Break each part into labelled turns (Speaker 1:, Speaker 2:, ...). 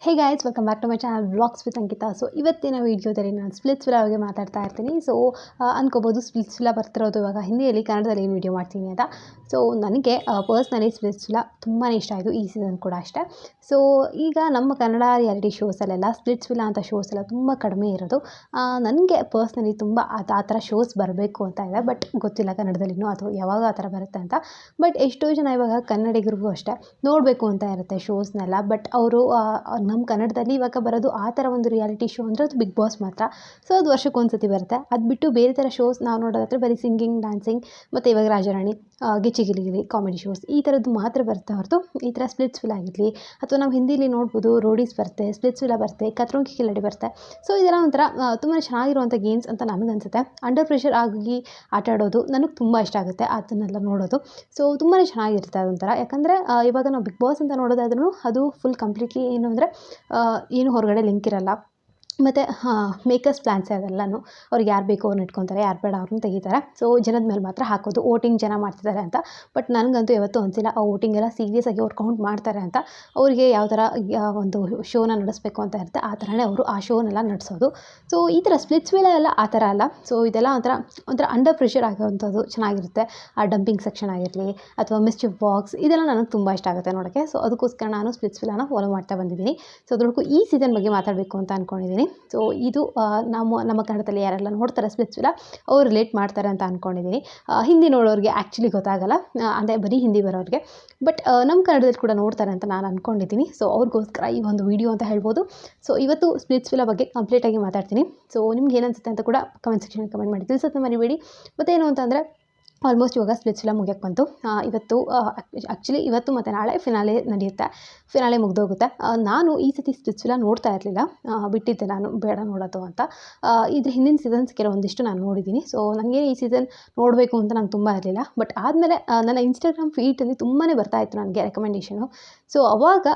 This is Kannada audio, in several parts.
Speaker 1: Hey guys welcome back to my channel vlogs with Ankita. So ಇವತ್ತಿನ ವೀಡಿಯೋದಲ್ಲಿ ನಾನು ಸ್ಪ್ಲಿಟ್ಸ್ ವಿಲ್ಲಾ ಬಗ್ಗೆ ಮಾತಾಡ್ತಾ ಇರ್ತೀನಿ. ಸೊ ಅನ್ಕೋಬೋದು ಸ್ಪ್ಲಿಟ್ಸ್ ವಿಲ್ಲಾ ಬರ್ತಿರೋದು ಇವಾಗ ಹಿಂದಿಯಲ್ಲಿ, ಕನ್ನಡದಲ್ಲಿ ಏನು ವೀಡಿಯೋ ಮಾಡ್ತೀನಿ ಅಂತ. ಸೊ ನನಗೆ ಪರ್ಸ್ನಲಿ ಸ್ಪ್ಲಿಟ್ಸ್ ವಿಲ್ಲಾ ತುಂಬಾ ಇಷ್ಟ ಆಯಿತು, ಈ ಸೀಸನ್ ಕೂಡ ಅಷ್ಟೇ. ಸೊ ಈಗ ನಮ್ಮ ಕನ್ನಡ ರಿಯಾಲಿಟಿ ಶೋಸಲ್ಲೆಲ್ಲ ಸ್ಪ್ಲಿಟ್ಸ್ ವಿಲ್ಲಾ ಅಂತ ಶೋಸ್ ಎಲ್ಲ ತುಂಬ ಕಡಿಮೆ ಇರೋದು. ನನಗೆ ಪರ್ಸ್ನಲಿ ತುಂಬ ಆ ಥರ ಶೋಸ್ ಬರಬೇಕು ಅಂತ ಇದೆ, ಬಟ್ ಗೊತ್ತಿಲ್ಲ ಕನ್ನಡದಲ್ಲಿನೂ ಅಥವಾ ಯಾವಾಗ ಆ ಥರ ಬರುತ್ತೆ ಅಂತ. ಬಟ್ ಎಷ್ಟೋ ಜನ ಇವಾಗ ಕನ್ನಡಿಗರಿಗೂ ಅಷ್ಟೇ ನೋಡಬೇಕು ಅಂತ ಇರುತ್ತೆ ಶೋಸ್ನೆಲ್ಲ. ಬಟ್ ಅವರು ನಮ್ಮ ಕನ್ನಡದಲ್ಲಿ ಇವಾಗ ಬರೋದು ಆ ಥರ ಒಂದು ರಿಯಾಲಿಟಿ ಶೋ ಅಂದರೆ ಅದು ಬಿಗ್ ಬಾಸ್ ಮಾತ್ರ. ಸೊ ಅದು ವರ್ಷಕ್ಕೊಂದ್ಸತಿ ಬರುತ್ತೆ. ಅದು ಬಿಟ್ಟು ಬೇರೆ ಥರ ಶೋಸ್ ನಾವು ನೋಡೋದಾದರೆ ಬರೀ ಸಿಂಗಿಂಗ್, ಡ್ಯಾನ್ಸಿಂಗ್ ಮತ್ತು ಇವಾಗ ರಾಜಾರಾಣಿ, ಗಿಚ್ಚಿ ಗಿಲಿಗಿಲಿ, ಕಾಮಿಡಿ ಶೋಸ್ ಈ ಥರದ್ದು ಮಾತ್ರ ಬರುತ್ತೆ ಹೊರತು ಈ ಥರ ಸ್ಪ್ಲಿಟ್ಸ್ ವಿಲ್ಲಾ ಆಗಿರಲಿ ಅಥವಾ ನಾವು ಹಿಂದೀಲಿ ನೋಡ್ಬೋದು ರೋಡೀಸ್ ಬರುತ್ತೆ, ಸ್ಪ್ಲಿಟ್ಸ್ ವಿಲ್ಲಾ ಬರುತ್ತೆ, ಖತರೋಂ ಕಿ ಖಿಲಾಡಿ ಬರುತ್ತೆ. ಸೊ ಇದೆಲ್ಲ ಒಂಥರ ತುಂಬಾ ಚೆನ್ನಾಗಿರುವಂಥ ಗೇಮ್ಸ್ ಅಂತ ನನಗನ್ಸುತ್ತೆ. ಅಂಡರ್ ಪ್ರೆಷರ್ ಆಗಿ ಆಟ ಆಡೋದು ನನಗೆ ತುಂಬ ಇಷ್ಟ ಆಗುತ್ತೆ, ಅದನ್ನೆಲ್ಲ ನೋಡೋದು. ಸೊ ತುಂಬಾ ಚೆನ್ನಾಗಿರುತ್ತೆ ಅದೊಂಥರ. ಯಾಕಂದರೆ ಇವಾಗ ನಾವು ಬಿಗ್ ಬಾಸ್ ಅಂತ ನೋಡೋದಾದ್ರೂ ಅದು ಫುಲ್ ಕಂಪ್ಲೀಟ್ಲಿ ಏನು ಅಂದರೆ ಏನು ಹೊರಗಡೆ ಲಿಂಕ್ ಇರಲ್ಲ. ಮತ್ತು ಮೇಕರ್ಸ್ ಪ್ಲ್ಯಾನ್ಸೇ ಅದೆಲ್ಲನೂ. ಅವ್ರಿಗೆ ಯಾರು ಬೇಕೋ ಅವ್ರನ್ನ ಇಟ್ಕೊತಾರೆ, ಯಾರು ಬೇಡ ಅವ್ರನ್ನ ತೆಗಿತಾರೆ. ಸೊ ಜನದ ಮೇಲೆ ಮಾತ್ರ ಹಾಕೋದು, ವೋಟಿಂಗ್ ಜನ ಮಾಡ್ತಿದ್ದಾರೆ ಅಂತ. ಬಟ್ ನನಗಂತೂ ಯಾವತ್ತೂ ಅನಿಸಿಲ್ಲ ಆ ವೋಟಿಂಗ್ ಎಲ್ಲ ಸೀರಿಯಸ್ಸಾಗಿ ಅವ್ರು ಕೌಂಟ್ ಮಾಡ್ತಾರೆ ಅಂತ. ಅವರಿಗೆ ಯಾವ ಥರ ಒಂದು ಶೋನ ನಡೆಸಬೇಕು ಅಂತ ಇರುತ್ತೆ ಆ ಥರನೇ ಅವರು ಆ ಶೋನೆಲ್ಲ ನಡೆಸೋದು. ಸೊ ಈ ಥರ ಸ್ಪ್ಲಿಟ್ಸ್ ವಿಲ್ಲಾ ಎಲ್ಲ ಆ ಥರ ಅಲ್ಲ. ಸೊ ಇದೆಲ್ಲ ಒಂಥರ ಅಂಡರ್ ಪ್ರೆಷರ್ ಆಗೋವಂಥದ್ದು ಚೆನ್ನಾಗಿರುತ್ತೆ. ಆ ಡಂಪಿಂಗ್ ಸೆಕ್ಷನ್ ಆಗಿರಲಿ ಅಥವಾ ಮಿಸ್ಚಿಫ್ ಬಾಕ್ಸ್, ಇದೆಲ್ಲ ನನಗೆ ತುಂಬ ಇಷ್ಟ ಆಗುತ್ತೆ ನೋಡೋಕ್ಕೆ. ಸೊ ಅದಕ್ಕೋಸ್ಕರ ನಾನು ಸ್ಪ್ಲಿಟ್ಸ್ ವಿಲ್ಲಾನ ಫಾಲೋ ಮಾಡ್ತಾ ಬಂದಿದ್ದೀನಿ. ಸೊ ಅದ್ರೊಳಗೂ ಈ ಸೀಸನ್ ಬಗ್ಗೆ ಮಾತಾಡಬೇಕು ಅಂತ ಅಂದ್ಕೊಂಡಿದ್ದೀನಿ. ಸೊ ಇದು ನಮ್ಮ ಕನ್ನಡದಲ್ಲಿ ಯಾರೆಲ್ಲ ನೋಡ್ತಾರೆ ಸ್ಪ್ಲಿಟ್ಸ್ ವಿಲ್ಲಾ ಅವ್ರು ರಿಲೇಟ್ ಮಾಡ್ತಾರೆ ಅಂತ ಅಂದ್ಕೊಂಡಿದ್ದೀನಿ. ಹಿಂದಿ ನೋಡೋರಿಗೆ ಆ್ಯಕ್ಚುಲಿ ಗೊತ್ತಾಗಲ್ಲ, ಅಂದರೆ ಬರೀ ಹಿಂದಿ ಬರೋರಿಗೆ. ಬಟ್ ನಮ್ಮ ಕನ್ನಡದಲ್ಲಿ ಕೂಡ ನೋಡ್ತಾರೆ ಅಂತ ನಾನು ಅಂದ್ಕೊಂಡಿದ್ದೀನಿ. ಸೊ ಅವ್ರಿಗೋಸ್ಕರ ಈ ಒಂದು ವೀಡಿಯೋ ಅಂತ ಹೇಳ್ಬೋದು. ಸೊ ಇವತ್ತು ಸ್ಪ್ಲಿಟ್ಸ್ ವಿಲ್ಲಾ ಬಗ್ಗೆ ಕಂಪ್ಲೀಟಾಗಿ ಮಾತಾಡ್ತೀನಿ. ಸೊ ನಿಮ್ಗೆ ಏನನ್ಸುತ್ತೆ ಅಂತ ಕೂಡ ಕಮೆಂಟ್ ಸೆಕ್ಷನ್ ಕಮೆಂಟ್ ಮಾಡಿ ತಿಳಿಸೋದನ್ನ ಮರಿಬೇಡಿ. ಮತ್ತೇನು ಅಂತಂದರೆ ಆಲ್ಮೋಸ್ಟ್ ಇವಾಗ ಸ್ಪ್ಲಿಟ್ಸ್ ವಿಲ್ಲಾ ಮುಗಿಯಕ್ಕೆ ಬಂತು. ಇವತ್ತು ಆ್ಯಕ್ಚುಲಿ ಇವತ್ತು ಮತ್ತು ನಾಳೆ ಫಿನಾಲೆ ನಡೆಯುತ್ತೆ. ಫಿನಾಲೆ ಮುಗಿದೋಗುತ್ತೆ. ನಾನು ಈ ಸತಿ ಸ್ಪ್ಲಿಟ್ಸ್ ವಿಲ್ಲಾ ನೋಡ್ತಾ ಇರಲಿಲ್ಲ, ಬಿಟ್ಟಿದ್ದೆ ನಾನು ಬೇಡ ನೋಡೋದು ಅಂತ. ಇದ್ರ ಹಿಂದಿನ ಸೀಸನ್ಸ್ ಕೆಲವೊಂದಿಷ್ಟು ನಾನು ನೋಡಿದ್ದೀನಿ. ಸೊ ನನಗೆ ಈ ಸೀಸನ್ ನೋಡಬೇಕು ಅಂತ ನಂಗೆ ತುಂಬ ಇರಲಿಲ್ಲ. ಬಟ್ ಆದಮೇಲೆ ನನ್ನ ಇನ್ಸ್ಟಾಗ್ರಾಮ್ ಫೀಡಲ್ಲಿ ತುಂಬಾ ಬರ್ತಾಯಿತ್ತು ನನಗೆ ರೆಕಮೆಂಡೇಷನು. ಸೊ ಅವಾಗ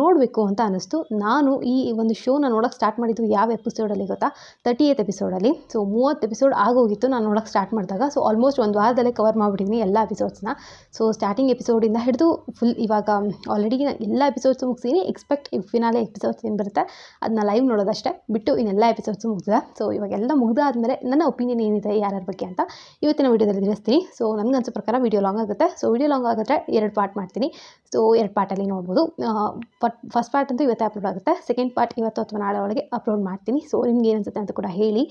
Speaker 1: ನೋಡಬೇಕು ಅಂತ ಅನ್ನಿಸ್ತು. ನಾನು ಈ ಒಂದು ಶೋನ ನೋಡೋಕ್ಕೆ ಸ್ಟಾರ್ಟ್ ಮಾಡಿದ್ದು ಯಾವ ಎಪಿಸೋಡಲ್ಲಿ ಗೊತ್ತಾ? 38th ಎಪಿಸೋಡಲ್ಲಿ. ಸೊ 30 ಎಪಿಸೋಡ್ ಆಗೋಗಿತ್ತು ನಾನು ನೋಡೋಕ್ಕೆ ಸ್ಟಾರ್ಟ್ ಮಾಡಿದಾಗ. ಸೊ ಆಲ್ಮೋಸ್ಟ್ ಒಂದು ವಾರದಲ್ಲೇ ಕವರ್ ಮಾಡಿಬಿಟ್ಟಿದ್ದೀನಿ ಎಲ್ಲ ಎಪಿಸೋಡ್ಸ್ನ. ಸೊ ಸ್ಟಾರ್ಟಿಂಗ್ ಎಪಿಸೋಡಿಂದ ಹಿಡಿದು ಫುಲ್ ಇವಾಗ ಆಲ್ರೆಡಿ ಎಲ್ಲ ಎಪಿಸೋಡ್ಸು ಮುಗಿಸಿದ್ದೀನಿ. ಎಕ್ಸ್ಪೆಕ್ಟ್ ಫಿನಾಲೆ ಎಪಿಸೋಡ್ಸ್ ಏನು ಬರುತ್ತೆ ಅದನ್ನ ಲೈವ್ ನೋಡೋದಷ್ಟೇ, ಬಿಟ್ಟು ಇನ್ನೆಲ್ಲ ಎಪಿಸೋಡ್ಸು ಮುಗಿದಿದೆ. ಸೊ ಇವಾಗೆಲ್ಲ ಮುಗಿದಾದ್ಮೇಲೆ ನನ್ನ ಒಪಿನಿಯನ್ ಏನಿದೆ ಯಾರ್ಯಾರ ಬಗ್ಗೆ ಅಂತ ಇವತ್ತಿನ ವೀಡಿಯೋದಲ್ಲಿ ತಿಳಿಸ್ತೀನಿ. ಸೊ ನನಗನ್ಸೋ ಪ್ರಕಾರ ವೀಡಿಯೋ ಲಾಂಗ್ ಆಗುತ್ತೆ. ಸೊ ವೀಡಿಯೋ ಲಾಂಗ್ ಆಗಿದ್ರೆ 2 ಪಾರ್ಟ್ ಮಾಡ್ತೀನಿ. ಸೊ 2 ಪಾರ್ಟಲ್ಲಿ ನೋಡ್ಬೋದು. ಫಸ್ಟ್ ಪಾರ್ಟ್ ಅಂತೂ ಇವತ್ತೇ ಅಪ್ಲೋಡ್ ಆಗುತ್ತೆ. ಸೆಕೆಂಡ್ ಪಾರ್ಟ್ ಇವತ್ತು ಅಥವಾ ನಾಳೆ ಒಳಗೆ ಅಪ್ಲೋಡ್ ಮಾಡ್ತೀನಿ. ಸೊ ನಿಮ್ಗೆ ಏನು ಅನ್ಸುತ್ತೆ ಅಂತ ಕೂಡ ಹೇಳಿ.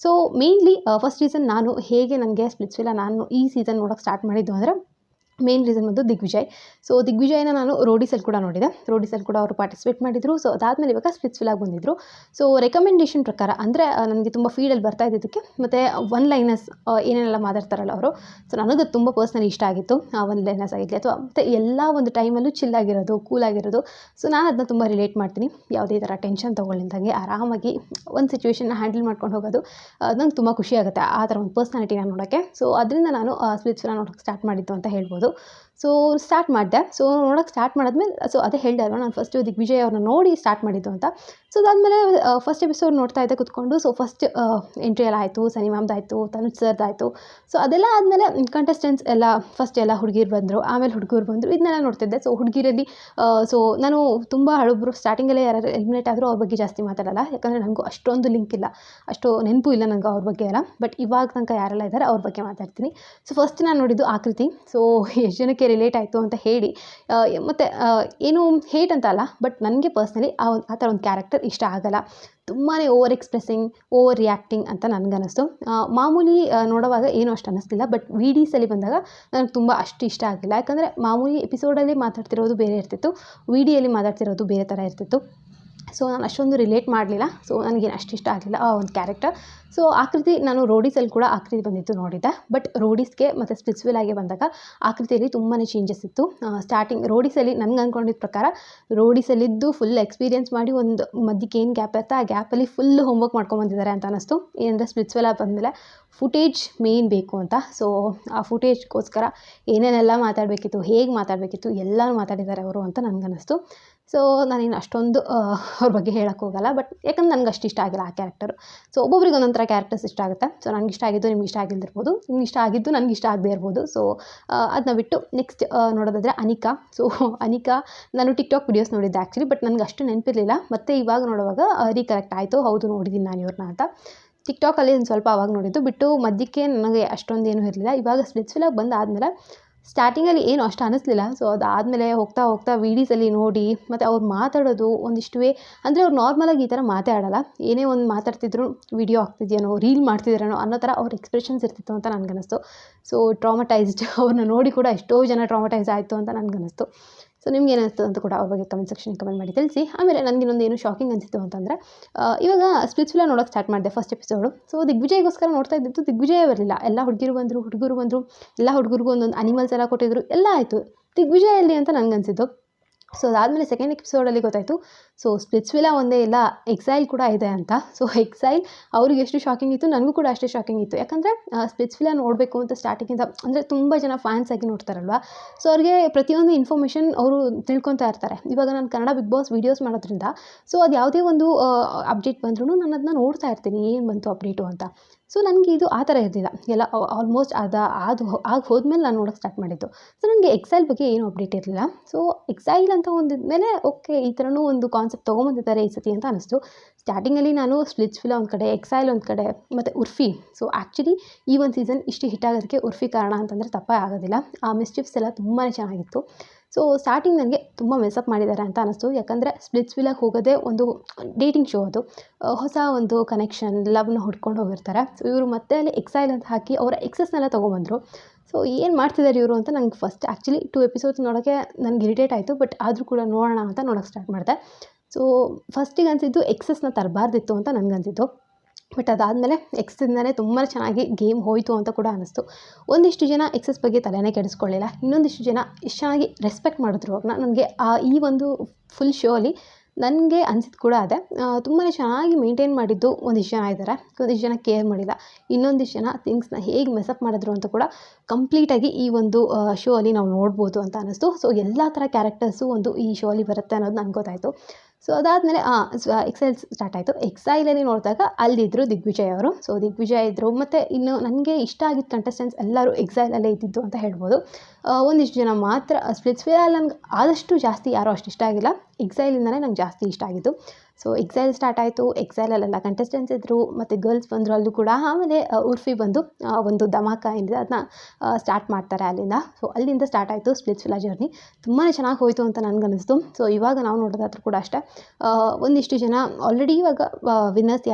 Speaker 1: ಸೊ ಮೇಯ್ನ್ಲಿ ಫಸ್ಟ್ ರೀಸನ್ ನಾನು ಹೇಗೆ ನನಗೆ ಸ್ಪ್ಲಿಟ್ಸ್ ವಿಲ್ಲಾ ನಾನು ಈ ಸೀಸನ್ ನೋಡೋಕ್ಕೆ ಸ್ಟಾರ್ಟ್ ಮಾಡಿದ್ದು ಅಂದರೆ ಮೇನ್ ರೀಸನ್ ಬಂದು ದಿಗ್ವಿಜಯ್. ಸೊ ದಿಗ್ವಿಜಯ್ನ ನಾನು ರೋಡೀಸಲ್ಲಿ ಕೂಡ ನೋಡಿದೆ. ರೋಡೀಸಲ್ಲಿ ಕೂಡ ಅವರು ಪಾರ್ಟಿಸಿಪೇಟ್ ಮಾಡಿದರು. ಸೊ ಅದಾದಮೇಲೆ ಇವಾಗ ಸ್ಪ್ಲಿಟ್ಸ್ ವಿಲ್ಲಾಗೆ ಬಂದಿದ್ದರು. ಸೊ ರೆಕಮೆಂಡೇಷನ್ ಪ್ರಕಾರ ಅಂದರೆ ನನಗೆ ತುಂಬ ಫೀಡಲ್ಲಿ ಬರ್ತಾ ಇದ್ದಿದ್ದಕ್ಕೆ ಮತ್ತು ಒನ್ ಲೈನರ್ಸ್ ಏನೇನೆಲ್ಲ ಮಾತಾಡ್ತಾರಲ್ಲ ಅವರು. ಸೊ ನನಗೆ ತುಂಬ ಪರ್ಸ್ನಲಿ ಇಷ್ಟ ಆಗಿತ್ತು ಆ ಒನ್ ಲೈನರ್ಸ್ ಆಗಿರಲಿ ಅಥವಾ ಮತ್ತು ಎಲ್ಲ ಒಂದು ಟೈಮಲ್ಲೂ ಚಿಲ್ಲಾಗಿರೋದು, ಕೂಲಾಗಿರೋದು. ಸೊ ನಾನು ಅದನ್ನ ತುಂಬ ರಿಲೇಟ್ ಮಾಡ್ತೀನಿ. ಯಾವುದೇ ಥರ ಟೆನ್ಷನ್ ತೊಗೊಳ್ಳಿಲ್ದಂಗೆ ಆರಾಮಾಗಿ ಒಂದು ಸಿಚುವೇಷನ್ನ ಹ್ಯಾಂಡಲ್ ಮಾಡ್ಕೊಂಡು ಹೋಗೋದು ನಂಗೆ ತುಂಬ ಖುಷಿ ಆಗುತ್ತೆ ಆ ಥರ ಒಂದು ಪರ್ಸ್ನಾಲಿಟಿನ ನೋಡೋಕ್ಕೆ. ಸೊ ಅದರಿಂದ ನಾನು ಸ್ಪ್ಲಿಟ್ಸ್ ವಿಲ್ಲಾ ನೋಡೋಕ್ಕೆ ಸ್ಟಾರ್ಟ್ ಮಾಡಿದ್ದು ಅಂತ ಹೇಳ್ಬೋದು. ಸೊ ಸ್ಟಾರ್ಟ್ ಮಾಡಿದೆ. ಸೊ ನೋಡೋಕ್ಕೆ ಸ್ಟಾರ್ಟ್ ಮಾಡಿದ್ಮೇಲೆ ಸೊ ಅದೇ ಹೇಳಿದೆ ಅಲ್ವ, ನಾನು ಫಸ್ಟು ದಿಗ್ವಿಜಯ್ ಅವ್ರನ್ನ ನೋಡಿ ಸ್ಟಾರ್ಟ್ ಮಾಡಿದ್ದು ಅಂತ. ಸೊ ಅದಾದಮೇಲೆ ಫಸ್ಟ್ ಎಪಿಸೋಡ್ ನೋಡ್ತಾ ಇದ್ದೆ ಕೂತ್ಕೊಂಡು. ಸೊ ಫಸ್ಟ್ ಎಂಟ್ರಿ ಎಲ್ಲ ಆಯಿತು, ಸನಿ ಮ್ಯಾಮ್ದಾಯಿತು, ತನುಜ್ ಸರ್ದಾಯಿತು. ಸೊ ಅದೆಲ್ಲ ಆದಮೇಲೆ ಕಂಟೆಸ್ಟೆಂಟ್ಸ್ ಎಲ್ಲ ಫಸ್ಟ್ ಎಲ್ಲ ಹುಡುಗಿರು ಬಂದರು, ಆಮೇಲೆ ಹುಡುಗರು ಬಂದರು, ಇದನ್ನೆಲ್ಲ ನೋಡ್ತಿದ್ದೆ. ಸೊ ಹುಡುಗಿರಲ್ಲಿ ಸೊ ನಾನು ತುಂಬ ಹಳಬ್ರು ಸ್ಟಾರ್ಟಿಂಗಲ್ಲೇ ಯಾರು ಎಲಿಮಿನೇಟ್ ಆದರೂ ಅವ್ರ ಬಗ್ಗೆ ಜಾಸ್ತಿ ಮಾತಾಡಲ್ಲ. ಯಾಕಂದರೆ ನನಗೂ ಅಷ್ಟೊಂದು ಲಿಂಕ್ ಇಲ್ಲ, ಅಷ್ಟು ನೆನಪು ಇಲ್ಲ ನನಗೆ ಅವ್ರ ಬಗ್ಗೆ ಎಲ್ಲ. ಬಟ್ ಇವಾಗ ತನಕ ಯಾರೆಲ್ಲ ಇದ್ದಾರೆ ಅವ್ರ ಬಗ್ಗೆ ಮಾತಾಡ್ತೀನಿ. ಸೊ ಫಸ್ಟ್ ನಾನು ನೋಡಿದ್ದು ಆಕೃತಿ. ಸೊ ಎಷ್ಟು ಜನಕ್ಕೆ ರಿಲೇಟ್ ಆಯಿತು ಅಂತ ಹೇಳಿ. ಮತ್ತು ಏನು ಹೇಟ್ ಅಂತ ಅಲ್ಲ, ಬಟ್ ನನಗೆ ಪರ್ಸ್ನಲಿ ಆ ಥರ ಒಂದು ಕ್ಯಾರೆಕ್ಟರ್ ಇಷ್ಟ ಆಗಲ್ಲ. ತುಂಬಾ ಓವರ್ ಎಕ್ಸ್ಪ್ರೆಸ್ಸಿಂಗ್, ಓವರ್ ರಿಯಾಕ್ಟಿಂಗ್ ಅಂತ ನನಗನ್ನಿಸ್ತು. ಮಾಮೂಲಿ ನೋಡೋವಾಗ ಏನೂ ಅಷ್ಟು ಅನ್ನಿಸ್ತಿಲ್ಲ. ಬಟ್ ವಿಡಿಸಲ್ಲಿ ಬಂದಾಗ ನನಗೆ ತುಂಬ ಅಷ್ಟು ಇಷ್ಟ ಆಗಿಲ್ಲ. ಯಾಕಂದರೆ ಮಾಮೂಲಿ ಎಪಿಸೋಡಲ್ಲಿ ಮಾತಾಡ್ತಿರೋದು ಬೇರೆ ಇರ್ತಿತ್ತು, ವಿಡಿಯಲ್ಲಿ ಮಾತಾಡ್ತಿರೋದು ಬೇರೆ ಥರ ಇರ್ತಿತ್ತು. ಸೊ ನಾನು ಅಷ್ಟೊಂದು ರಿಲೇಟ್ ಮಾಡಲಿಲ್ಲ. ಸೊ ನನಗೇನು ಅಷ್ಟು ಇಷ್ಟ ಆಗಲಿಲ್ಲ ಆ ಒಂದು ಕ್ಯಾರೆಕ್ಟರ್. ಸೊ ಆಕೃತಿ ನಾನು ರೋಡೀಸಲ್ಲಿ ಕೂಡ ಆಕೃತಿ ಬಂದಿತ್ತು ನೋಡಿದ್ದೆ. ಬಟ್ ರೋಡೀಸ್ಗೆ ಮತ್ತು ಸ್ಪ್ಲಿಟ್ಸ್ ವಿಲ್ಲಾಗೆ ಬಂದಾಗ ಆಕೃತಿಯಲ್ಲಿ ತುಂಬಾ ಚೇಂಜಸ್ ಇತ್ತು. ಸ್ಟಾರ್ಟಿಂಗ್ ರೋಡೀಸಲ್ಲಿ ನನಗೆ ಅಂದ್ಕೊಂಡಿದ್ದ ಪ್ರಕಾರ ರೋಡೀಸಲ್ಲಿದ್ದು ಫುಲ್ ಎಕ್ಸ್ಪೀರಿಯೆನ್ಸ್ ಮಾಡಿ ಒಂದು ಮಧ್ಯಕ್ಕೆ ಏನು ಗ್ಯಾಪ್ ಇರುತ್ತೆ ಆ ಗ್ಯಾಪಲ್ಲಿ ಫುಲ್ ಹೋಮ್ವರ್ಕ್ ಮಾಡ್ಕೊಂಬಂದಿದ್ದಾರೆ ಅಂತ ಅನ್ನಿಸ್ತು. ಏನಂದರೆ ಸ್ಪ್ಲಿಟ್ಸ್ ವಿಲ್ಲಾ ಬಂದಮೇಲೆ ಫುಟೇಜ್ ಮೇಯ್ನ್ ಬೇಕು ಅಂತ. ಸೊ ಆ ಫುಟೇಜ್ಗೋಸ್ಕರ ಏನೇನೆಲ್ಲ ಮಾತಾಡಬೇಕಿತ್ತು, ಹೇಗೆ ಮಾತಾಡಬೇಕಿತ್ತು ಎಲ್ಲನೂ ಮಾತಾಡಿದ್ದಾರೆ ಅವರು ಅಂತ ನನಗನ್ನಿಸ್ತು. ಸೊ ನಾನೇನು ಅಷ್ಟೊಂದು ಅವ್ರ ಬಗ್ಗೆ ಹೇಳೋಕ್ಕೆ ಹೋಗಲ್ಲ. ಬಟ್ ಯಾಕಂದ್ರೆ ನನಗೆ ಅಷ್ಟು ಇಷ್ಟ ಆಗಿಲ್ಲ ಆ ಕ್ಯಾರೆಕ್ಟರು. ಸೊ ಒಬ್ಬೊಬ್ರಿಗೆ ಒಂದೊಂದು ಥರ ಕ್ಯಾರೆಕ್ಟರ್ಸ್ ಇಷ್ಟ ಆಗುತ್ತೆ. ಸೊ ನನಗೆ ಇಷ್ಟ ಆಗಿದ್ದು ನಿಮ್ಗೆ ಇಷ್ಟ ಆಗಿಲ್ದಿರ್ಬೋದು, ನಿಮ್ಗೆ ಇಷ್ಟ ಆಗಿದ್ದು ನನಗೆ ಇಷ್ಟ ಆಗದೇ ಇರ್ಬೋದು. ಸೊ ಅದನ್ನ ಬಿಟ್ಟು ನೆಕ್ಸ್ಟ್ ನೋಡೋದಾದರೆ ಅನಿಕಾ. ಸೊ ಅನಿಕಾ ನಾನು ಟಿಕ್ಟಾಕ್ ವಿಡಿಯೋಸ್ ನೋಡಿದ್ದೆ ಆ್ಯಕ್ಚುಲಿ, ಬಟ್ ನನಗೆ ಅಷ್ಟು ನೆನಪಿರಲಿಲ್ಲ. ಮತ್ತು ಇವಾಗ ನೋಡುವಾಗ ರೀಕಲೆಕ್ಟ್ ಆಯಿತು, ಹೌದು ನೋಡಿದ್ದೀನಿ ನಾನು ಇವ್ರನ್ನ ಅಂತ. ಟಿಕ್ಟಾಕಲ್ಲಿ ಒಂದು ಸ್ವಲ್ಪ ಆವಾಗ ನೋಡಿದ್ದು, ಬಿಟ್ಟು ಮಧ್ಯಕ್ಕೆ ನನಗೆ ಅಷ್ಟೊಂದೇನೂ ಇರಲಿಲ್ಲ. ಇವಾಗ ಸ್ಪ್ಲಿಟ್ಸ್ವಿಲಾಗಿ ಬಂದಾದಮೇಲೆ ಸ್ಟಾರ್ಟಿಂಗಲ್ಲಿ ಏನು ಅಷ್ಟು ಅನ್ನಿಸ್ಲಿಲ್ಲ. ಸೊ ಅದಾದಮೇಲೆ ಹೋಗ್ತಾ ಹೋಗ್ತಾ ವೀಡಿಯೋಸಲ್ಲಿ ನೋಡಿ ಮತ್ತು ಅವ್ರು ಮಾತಾಡೋದು ಒಂದಿಷ್ಟು ಅಂದರೆ ಅವ್ರು ನಾರ್ಮಲಾಗಿ ಈ ಥರ ಮಾತಾಡಲ್ಲ. ಏನೇ ಒಂದು ಮಾತಾಡ್ತಿದ್ರು ವಿಡಿಯೋ ಆಗ್ತಿದೆಯೇನೋ, ರೀಲ್ ಮಾಡ್ತಿದ್ದೀರೇನೋ ಅನ್ನೋ ಥರ ಅವ್ರ ಎಕ್ಸ್ಪ್ರೆಷನ್ಸ್ ಇರ್ತಿತ್ತು ಅಂತ ನನಗನ್ನಿಸ್ತು. ಸೊ ಟ್ರಾಮಟೈಸ್ಡ್ ಅವ್ರನ್ನ ನೋಡಿ ಕೂಡ ಎಷ್ಟೋ ಜನ ಟ್ರಾಮಟೈಸ್ ಆಯಿತು ಅಂತ ನನಗನ್ನಿಸ್ತು. ಸೊ ನಿಮ್ಗೆ ಏನಿಸ್ತು ಅಂತ ಕೂಡ ಅವ್ರ ಬಗ್ಗೆ ಕಮೆಂಟ್ ಸೆಕ್ಷನ್ ಕಮೆಂಟ್ ಮಾಡಿ ತಿಳಿಸಿ. ಆಮೇಲೆ ನನಗೆ ಇನ್ನೊಂದು ಏನು ಶಾಕಿಂಗ್ ಅನಿಸಿತ್ತು ಅಂತಂದರೆ, ಇವಾಗ ಸ್ಪ್ಲಿಟ್ಸ್ವಿಲಾ ನೋಡೋಕ್ಕೆ ಸ್ಟಾರ್ಟ್ ಮಾಡಿದೆ ಫಸ್ಟ್ ಎಪಿಸೋಡು. ಸೊ ದಿಗ್ವಿಜಯ್ಗೋಸ್ಕರ ನೋಡ್ತಾ ಇದ್ದಿದ್ದು, ದಿಗ್ವಿಜಯ ಬರಲಿಲ್ಲ. ಎಲ್ಲ ಹುಡುಗಿರು ಬಂದರು, ಎಲ್ಲ ಹುಡುಗರಿಗೂ ಒಂದೊಂದು ಅನಿಮಲ್ಸ್ ಎಲ್ಲ ಕೊಟ್ಟಿದ್ರು, ಎಲ್ಲ ಆಯಿತು. ದಿಗ್ವಿಜಯ ಎಲ್ಲಿ ಅಂತ ನನಗನ್ಸಿದ್ದು. ಸೊ ಅದಾದಮೇಲೆ ಸೆಕೆಂಡ್ ಎಪಿಸೋಡಲ್ಲಿ ಗೊತ್ತಾಯಿತು, ಸೊ ಸ್ಪ್ಲಿಟ್ಸ್ವಿಲಾ ಒಂದೇ ಇಲ್ಲ, ಎಕ್ಸೈಲ್ ಕೂಡ ಇದೆ ಅಂತ. ಸೊ ಎಕ್ಸೈಲ್ ಅವ್ರಿಗೆ ಎಷ್ಟು ಶಾಕಿಂಗ್ ಇತ್ತು, ನನಗೂ ಕೂಡ ಅಷ್ಟೇ ಶಾಕಿಂಗ್ ಇತ್ತು. ಯಾಕಂದರೆ ಸ್ಪ್ಲಿಟ್ಸ್ವಿಲಾ ನೋಡಬೇಕು ಅಂತ ಸ್ಟಾರ್ಟಿಂಗಿಂದ ಅಂದರೆ ತುಂಬ ಜನ ಫ್ಯಾನ್ಸ್ ಆಗಿ ನೋಡ್ತಾರಲ್ವ. ಸೊ ಅವ್ರಿಗೆ ಪ್ರತಿಯೊಂದು ಇನ್ಫಾರ್ಮೇಷನ್ ಅವರು ತಿಳ್ಕೊತಾ ಇರ್ತಾರೆ. ಇವಾಗ ನಾನು ಕನ್ನಡ ಬಿಗ್ ಬಾಸ್ ವೀಡಿಯೋಸ್ ಮಾಡೋದ್ರಿಂದ ಸೊ ಅದು ಯಾವುದೇ ಒಂದು ಅಪ್ಡೇಟ್ ಬಂದ್ರೂ ನಾನು ಅದನ್ನ ನೋಡ್ತಾ ಇರ್ತೀನಿ, ಏನು ಬಂತು ಅಪ್ಡೇಟು ಅಂತ. ಸೊ ನನಗೆ ಇದು ಆ ಥರ ಇರಲಿಲ್ಲ. ಎಲ್ಲ ಆಲ್ಮೋಸ್ಟ್ ಆಗ ಹೋದ್ಮೇಲೆ ನಾನು ನೋಡೋಕ್ಕೆ ಸ್ಟಾರ್ಟ್ ಮಾಡಿದ್ದು. ಸೊ ನನಗೆ ಎಕ್ಸೈಲ್ ಬಗ್ಗೆ ಏನು ಅಪ್ಡೇಟ್ ಇರಲಿಲ್ಲ. ಸೊ ಎಕ್ಸೈಲ್ ಅಂತ ಒಂದಿದ್ಮೇಲೆ ಓಕೆ, ಈ ಥರನೂ ಒಂದು ಕಾನ್ಸೆಪ್ಟ್ ತೊಗೊಂಬಂದಿದ್ದಾರೆ ಈ ಸತಿ ಅಂತ ಅನ್ನಿಸ್ತು. ಸ್ಟಾರ್ಟಿಂಗಲ್ಲಿ ನಾನು ಸ್ಪ್ಲಿಟ್ಸ್ವಿಲಾ ಒಂದು ಕಡೆ, ಎಕ್ಸೈಲ್ ಒಂದು ಕಡೆ, ಮತ್ತು ಉರ್ಫಿ. ಸೊ ಆ್ಯಕ್ಚುಲಿ ಈ ಒಂದು ಸೀಸನ್ ಇಷ್ಟು ಹಿಟ್ ಆಗೋದಕ್ಕೆ ಉರ್ಫಿ ಕಾರಣ ಅಂತಂದರೆ ತಪ್ಪೇ ಆಗೋದಿಲ್ಲ. ಆ ಮಿಸ್ಚಿಫ್ಸ್ ಎಲ್ಲ ತುಂಬಾ ಚೆನ್ನಾಗಿತ್ತು. ಸೊ ಸ್ಟಾರ್ಟಿಂಗ್ ನನಗೆ ತುಂಬ ಮೆಸಪ್ ಮಾಡಿದ್ದಾರೆ ಅಂತ ಅನ್ನಿಸ್ತು. ಯಾಕಂದರೆ ಸ್ಪ್ಲಿಟ್ಸ್ವಿಲಾಗೆ ಹೋಗೋದೇ ಒಂದು ಡೇಟಿಂಗ್ ಶೋ ಅದು. ಹೊಸ ಒಂದು ಕನೆಕ್ಷನ್, ಲವ್ನ ಹುಡ್ಕೊಂಡು ಹೋಗಿರ್ತಾರೆ. ಸೊ ಇವರು ಮತ್ತೆ ಅಲ್ಲಿ ಎಕ್ಸೈಲ್ ಅಂತ ಹಾಕಿ ಅವರ ಎಕ್ಸಸ್ನೆಲ್ಲ ತೊಗೊಂಬಂದರು. ಸೊ ಏನು ಮಾಡ್ತಿದ್ದಾರೆ ಇವರು ಅಂತ ನಂಗೆ ಫಸ್ಟ್ ಆ್ಯಕ್ಚುಲಿ 2 ಎಪಿಸೋಡ್ಸ್ ನೋಡೋಕ್ಕೆ ನನಗೆ ಇರಿಟೇಟ್ ಆಯಿತು. ಬಟ್ ಆದರೂ ಕೂಡ ನೋಡೋಣ ಅಂತ ನೋಡೋಕ್ಕೆ ಸ್ಟಾರ್ಟ್ ಮಾಡಿದೆ. ಸೊ ಫಸ್ಟಿಗೆ ಅನಿಸಿದ್ದು ಎಕ್ಸಸ್ನ ತರಬಾರ್ದಿತ್ತು ಅಂತ ನನಗನ್ಸಿದ್ದು. ಬಟ್ ಅದಾದಮೇಲೆ ಎಕ್ಸಿಂದನೇ ತುಂಬಾ ಚೆನ್ನಾಗಿ ಗೇಮ್ ಹೋಯಿತು ಅಂತ ಕೂಡ ಅನ್ನಿಸ್ತು. ಒಂದಿಷ್ಟು ಜನ ಎಕ್ಸಸ್ ಬಗ್ಗೆ ತಲೆನೇ ಕೆಡಿಸ್ಕೊಳ್ಳಿಲ್ಲ. ಇನ್ನೊಂದಿಷ್ಟು ಜನ ಎಷ್ಟು ಚೆನ್ನಾಗಿ ರೆಸ್ಪೆಕ್ಟ್ ಮಾಡಿದ್ರು ಅವ್ರನ್ನ. ನನಗೆ ಈ ಒಂದು ಫುಲ್ ಶೋ ಅಲ್ಲಿ ನನಗೆ ಅನ್ಸಿದ್ದು ಕೂಡ ಅದೇ. ತುಂಬಾ ಚೆನ್ನಾಗಿ ಮೇಂಟೈನ್ ಮಾಡಿದ್ದು ಒಂದಿಷ್ಟು ಜನ ಇದ್ದಾರೆ, ಒಂದಿಷ್ಟು ಜನ ಕೇರ್ ಮಾಡಿಲ್ಲ. ಇನ್ನೊಂದಿಷ್ಟು ಜನ ಥಿಂಗ್ಸ್ನ ಹೇಗೆ ಮೆಸಪ್ ಮಾಡಿದ್ರು ಅಂತ ಕೂಡ ಕಂಪ್ಲೀಟಾಗಿ ಈ ಒಂದು ಶೋ ಅಲ್ಲಿ ನಾವು ನೋಡ್ಬೋದು ಅಂತ ಅನ್ನಿಸ್ತು. ಸೊ ಎಲ್ಲ ಥರ ಕ್ಯಾರೆಕ್ಟರ್ಸು ಒಂದು ಈ ಶೋ ಅಲ್ಲಿ ಬರುತ್ತೆ ಅನ್ನೋದು ನನಗೆ ಗೊತ್ತಾಯಿತು. ಸೊ ಅದಾದಮೇಲೆ ಎಕ್ಸೈಲ್ ಸ್ಟಾರ್ಟ್ ಆಯಿತು. ಎಕ್ಸೈಲಲ್ಲಿ ನೋಡಿದಾಗ ಅಲ್ಲಿದ್ದರು ದಿಗ್ವಿಜಯ್ ಅವರು. ಸೊ ದಿಗ್ವಿಜಯ್ ಇದ್ದರು, ಮತ್ತು ಇನ್ನು ನನಗೆ ಇಷ್ಟ ಆಗಿದ್ದ ಕಂಟೆಸ್ಟೆಂಟ್ಸ್ ಎಲ್ಲರೂ ಎಕ್ಸೈಲಲ್ಲೇ ಇದ್ದಿದ್ದು ಅಂತ ಹೇಳ್ಬೋದು. ಒಂದಿಷ್ಟು ಜನ ಮಾತ್ರ ಸ್ಪ್ಲಿಟ್ಸ್ವಿಲಾ ನನಗೆ ಆದಷ್ಟು ಜಾಸ್ತಿ ಯಾರೂ ಅಷ್ಟು ಇಷ್ಟ ಆಗಿಲ್ಲ. ಎಕ್ಸೈಲಿಂದನೇ ನಂಗೆ ಜಾಸ್ತಿ ಇಷ್ಟ ಆಗಿದ್ದು. ಸೊ ಎಕ್ಸೈಲ್ ಸ್ಟಾರ್ಟ್ ಆಯಿತು. ಎಕ್ಸೈಲಲ್ಲೆಲ್ಲ ಕಂಟೆಸ್ಟೆಂಟ್ಸ್ ಇದ್ದರು, ಮತ್ತು ಗರ್ಲ್ಸ್ ಬಂದರು ಅಲ್ಲೂ ಕೂಡ. ಆಮೇಲೆ ಉರ್ಫಿ ಬಂದು ಒಂದು ಧಮಾಕ ಏನಿದೆ ಅದನ್ನ ಸ್ಟಾರ್ಟ್ ಮಾಡ್ತಾರೆ ಅಲ್ಲಿಂದ. ಸೊ ಅಲ್ಲಿಂದ ಸ್ಟಾರ್ಟ್ ಆಯಿತು ಸ್ಪ್ಲಿಟ್ಸ್ವಿಲಾ ಜರ್ನಿ. ತುಂಬಾ ಚೆನ್ನಾಗಿ ಹೋಯಿತು ಅಂತ ನನಗನ್ನಿಸ್ತು. ಸೊ ಇವಾಗ ನಾವು ನೋಡೋದಾದ್ರೂ ಕೂಡ ಅಷ್ಟೇ, ಒಂದಿಷ್ಟು ಜನ ಆಲ್ರೆಡಿ ಇವಾಗ ವಿನ್ನರ್ಸ್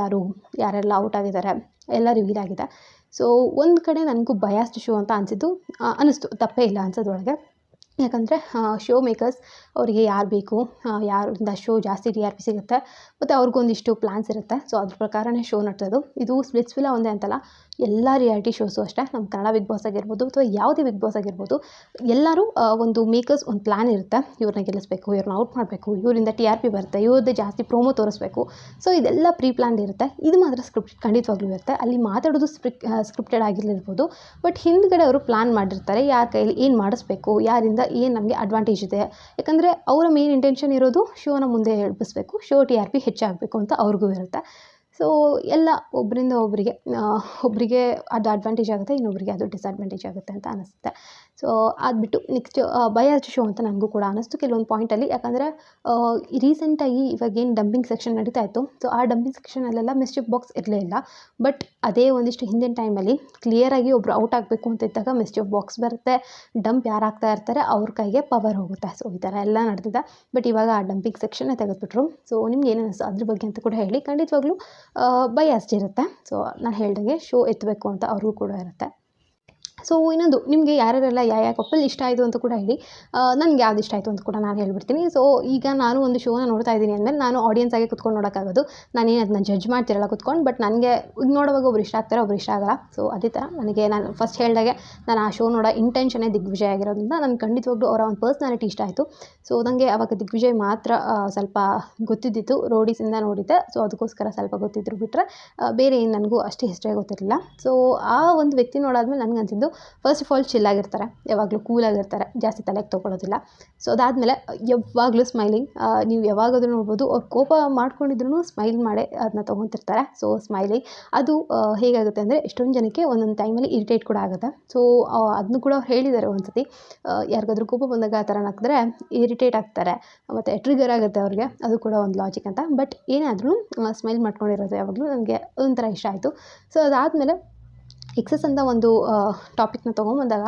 Speaker 1: ಯಾರೆಲ್ಲ ಔಟ್ ಆಗಿದ್ದಾರೆ ಎಲ್ಲ ರಿವೀಲ್ ಆಗಿದೆ. ಸೊ ಒಂದು ಕಡೆ ನನಗೂ ಬಯಾಸ್ಡ್ ಶೋ ಅಂತ ಅನ್ನಿಸ್ತು, ತಪ್ಪೇ ಇಲ್ಲ ಅನ್ಸೋದ್ರೊಳಗೆ. ಯಾಕಂದರೆ ಶೋ ಮೇಕರ್ಸ್ ಅವರಿಗೆ ಯಾರು ಬೇಕು, ಯಾರಿಂದ ಶೋ ಜಾಸ್ತಿ TRP ಸಿಗುತ್ತೆ, ಮತ್ತು ಅವ್ರಿಗೊಂದಿಷ್ಟು ಪ್ಲ್ಯಾನ್ಸ್ ಇರುತ್ತೆ. ಸೊ ಅದ್ರ ಪ್ರಕಾರನೇ ಶೋ ನಡ್ಸೋದು. ಇದು ಸ್ಪ್ಲಿಟ್ಸ್ವಿಲಾ ಒಂದೇ ಅಂತಲ್ಲ, ಎಲ್ಲ ರಿಯಾಲಿಟಿ ಶೋಸು ಅಷ್ಟೇ. ನಮ್ಮ ಕನ್ನಡ ಬಿಗ್ ಬಾಸ್ ಆಗಿರ್ಬೋದು ಅಥವಾ ಯಾವುದೇ ಬಿಗ್ ಬಾಸ್ ಆಗಿರ್ಬೋದು, ಎಲ್ಲರೂ ಒಂದು ಮೇಕರ್ಸ್ ಒಂದು ಪ್ಲ್ಯಾನ್ ಇರುತ್ತೆ. ಇವ್ರನ್ನ ಗೆಲ್ಲಿಸ್ಬೇಕು, ಇವ್ರನ್ನ ಔಟ್ ಮಾಡಬೇಕು, ಇವರಿಂದ TRP ಬರುತ್ತೆ, ಇವ್ರದ್ದೇ ಜಾಸ್ತಿ ಪ್ರೋಮೋ ತೋರಿಸ್ಬೇಕು. ಸೊ ಇದೆಲ್ಲ ಪ್ರೀ ಪ್ಲ್ಯಾನ್ಡ್ ಇರುತ್ತೆ. ಇದು ಮಾತ್ರ ಸ್ಕ್ರಿಪ್ಟ್ ಖಂಡಿತವಾಗ್ಲೂ ಇರುತ್ತೆ. ಅಲ್ಲಿ ಮಾತಾಡೋದು ಸ್ಕ್ರಿಪ್ಟೆಡ್ ಆಗಿರಲಿರ್ಬೋದು, ಬಟ್ ಹಿಂದ್ಗಡೆ ಅವರು ಪ್ಲ್ಯಾನ್ ಮಾಡಿರ್ತಾರೆ, ಯಾರ ಕೈಯಲ್ಲಿ ಏನು ಮಾಡಿಸ್ಬೇಕು, ಯಾರಿಂದ ಏನು ನಮಗೆ ಅಡ್ವಾಂಟೇಜ್ ಇದೆ. ಯಾಕಂದರೆ ಅವರ ಮೇನ್ ಇಂಟೆನ್ಷನ್ ಇರೋದು ಶೋನ ಮುಂದೆ ಎಬ್ಬಿಸ್ಬೇಕು, ಶೋ TRP ಹೆಚ್ಚಾಗಬೇಕು ಅಂತ ಅವ್ರಿಗೂ ಇರುತ್ತೆ. ಸೊ ಎಲ್ಲ ಒಬ್ಬರಿಂದ ಒಬ್ಬರಿಗೆ ಅದು ಅಡ್ವಾಂಟೇಜ್ ಆಗುತ್ತೆ, ಇನ್ನೊಬ್ಬರಿಗೆ ಅದು ಡಿಸ್ಅಡ್ವಾಂಟೇಜ್ ಆಗುತ್ತೆ ಅಂತ ಅನಿಸುತ್ತೆ. ಸೊ ಅದು ಬಿಟ್ಟು ನೆಕ್ಸ್ಟ್ ಬಯಾಸ್ಡ್ ಶೋ ಅಂತ ನನಗೂ ಕೂಡ ಅನ್ನಿಸ್ತು ಕೆಲವೊಂದು ಪಾಯಿಂಟಲ್ಲಿ. ಯಾಕಂದರೆ ರೀಸೆಂಟಾಗಿ ಇವಾಗೇನು ಡಂಪಿಂಗ್ ಸೆಕ್ಷನ್ ನಡೀತಾ ಇತ್ತು, ಸೊ ಆ ಡಂಪಿಂಗ್ ಸೆಕ್ಷನಲ್ಲೆಲ್ಲ ಮಿಸ್ಚಿಫ್ ಬಾಕ್ಸ್ ಇರಲೇ ಇಲ್ಲ. ಬಟ್ ಅದೇ ಒಂದಿಷ್ಟು ಹಿಂದಿನ ಟೈಮಲ್ಲಿ ಕ್ಲಿಯರಾಗಿ ಒಬ್ಬರು ಔಟ್ ಆಗಬೇಕು ಅಂತ ಇದ್ದಾಗ ಮಿಸ್ಚಿಫ್ ಬಾಕ್ಸ್ ಬರುತ್ತೆ, ಡಂಪ್ ಯಾರು ಆಗ್ತಾ ಇರ್ತಾರೆ ಅವ್ರ ಕೈಗೆ ಪವರ್ ಹೋಗುತ್ತೆ. ಸೊ ಈ ಥರ ಎಲ್ಲ ನಡೆದಿದೆ. ಬಟ್ ಇವಾಗ ಆ ಡಂಪಿಂಗ್ ಸೆಕ್ಷನ್ನೇ ತೆಗೆದುಬಿಟ್ರು. ಸೊ ನಿಮ್ಗೆ ಏನು ಅನಿಸ್ತು ಅದ್ರ ಬಗ್ಗೆ ಅಂತ ಕೂಡ ಹೇಳಿ. ಖಂಡಿತವಾಗ್ಲೂ ಬಯಾಸ್ಡ್ ಇರುತ್ತೆ. ಸೊ ನಾನು ಹೇಳ್ದಂಗೆ ಶೋ ಎತ್ತಬೇಕು ಅಂತ ಅವ್ರಿಗೂ ಕೂಡ ಇರುತ್ತೆ. ಸೊ ಇನ್ನೊಂದು, ನಿಮಗೆ ಯಾರ್ಯಾರೆಲ್ಲ ಯಾವ ಕಪಲ್ ಇಷ್ಟ ಆಯಿತು ಅಂತ ಕೂಡ ಹೇಳಿ. ನನಗೆ ಯಾವ್ದು ಇಷ್ಟ ಆಯಿತು ಅಂತ ಕೂಡ ನಾನು ಹೇಳ್ಬಿಡ್ತೀನಿ. ಸೊ ಈಗ ನಾನು ಒಂದು ಶೋನ ನೋಡ್ತಾ ಇದ್ದೀನಿ ಅಂದಮೇಲೆ ನಾನು ಆಡಿಯನ್ಸ್ ಆಗಿ ಕುತ್ಕೊಂಡು ನೋಡೋಕ್ಕಾಗೋದು. ನಾನೇನು ಅದನ್ನ ಜಡ್ಜ್ ಮಾಡ್ತಿರಲ್ಲ ಕುತ್ಕೊಂಡು. ಬಟ್ ನನಗೆ ಈಗ ನೋಡುವಾಗ ಒಬ್ರು ಇಷ್ಟ ಆಗ್ತಾರೆ, ಒಬ್ರು ಇಷ್ಟ ಆಗಲ್ಲ. ಸೊ ಅದೇ ಥರ ನಾನು ಫಸ್ಟ್ ಹೇಳಿದಾಗೆ ನಾನು ಆ ಶೋ ನೋಡೋ ಇಂಟೆನ್ಷನ್ನೇ ದಿಗ್ವಿಜಯ್ ಆಗಿರೋದ್ರಿಂದ ನನಗೆ ಖಂಡಿತವಾಗ್ಲೂ ಅವರ ಒಂದು ಪರ್ಸ್ನಾಲಿಟಿ ಇಷ್ಟ ಆಯಿತು. ಸೊ ನನಗೆ ಆವಾಗ ದಿಗ್ವಿಜಯ್ ಮಾತ್ರ ಸ್ವಲ್ಪ ಗೊತ್ತಿದ್ದಿತ್ತು, ರೋಡೀಸಿಂದ ನೋಡಿದ್ದೆ. ಸೊ ಅದಕ್ಕೋಸ್ಕರ ಸ್ವಲ್ಪ ಗೊತ್ತಿದ್ರು ಬಿಟ್ಟರೆ ಬೇರೆ ಏನು ನನಗೂ ಅಷ್ಟು ಹಿಸ್ಟ್ರಿ ಗೊತ್ತಿರಲಿಲ್ಲ. ಸೊ ಆ ಒಂದು ವ್ಯಕ್ತಿ ನೋಡಾದ್ಮೇಲೆ ನನಗನ್ಸಿದ್ದು ಫಸ್ಟ್ ಆಫ್ ಆಲ್ ಚಿಲ್ಲಾಗಿರ್ತಾರೆ, ಯಾವಾಗಲೂ ಕೂಲಾಗಿರ್ತಾರೆ, ಜಾಸ್ತಿ ತಲೆಗೆ ತೊಗೊಳೋದಿಲ್ಲ. ಸೊ ಅದಾದಮೇಲೆ ಯಾವಾಗಲೂ ಸ್ಮೈಲಿಂಗ್. ನೀವು ಯಾವಾಗಾದರೂ ನೋಡ್ಬೋದು, ಅವ್ರು ಕೋಪ ಮಾಡ್ಕೊಂಡಿದ್ರು ಸ್ಮೈಲ್ ಮಾಡೇ ಅದನ್ನ ತೊಗೊತಿರ್ತಾರೆ. ಸೊ ಸ್ಮೈಲಿಂಗ್ ಅದು ಹೇಗಾಗುತ್ತೆ ಅಂದರೆ ಎಷ್ಟೊಂದು ಜನಕ್ಕೆ ಒಂದೊಂದು ಟೈಮಲ್ಲಿ ಇರಿಟೇಟ್ ಕೂಡ ಆಗುತ್ತೆ. ಸೊ ಅದನ್ನು ಕೂಡ ಅವ್ರು ಹೇಳಿದ್ದಾರೆ ಒಂದು ಸತಿ, ಯಾರಿಗಾದ್ರೂ ಕೋಪ ಬಂದಾಗ ಆ ಥರ ನಕ್ಕಿದ್ರೆ ಇರಿಟೇಟ್ ಆಗ್ತಾರೆ ಮತ್ತು ಟ್ರಿಗರ್ ಆಗುತ್ತೆ ಅವ್ರಿಗೆ, ಅದು ಕೂಡ ಒಂದು ಲಾಜಿಕ್ ಅಂತ. ಬಟ್ ಏನಾದರೂ ಸ್ಮೈಲ್ ಮಾಡ್ಕೊಂಡಿರೋದು ಯಾವಾಗಲೂ ನನಗೆ ಒಂಥರ ಇಷ್ಟ ಆಯಿತು. ಸೊ ಅದಾದಮೇಲೆ ಎಕ್ಸಸ್ ಅಂತ ಒಂದು ಟಾಪಿಕ್ನ ತೊಗೊಂಬಂದಾಗ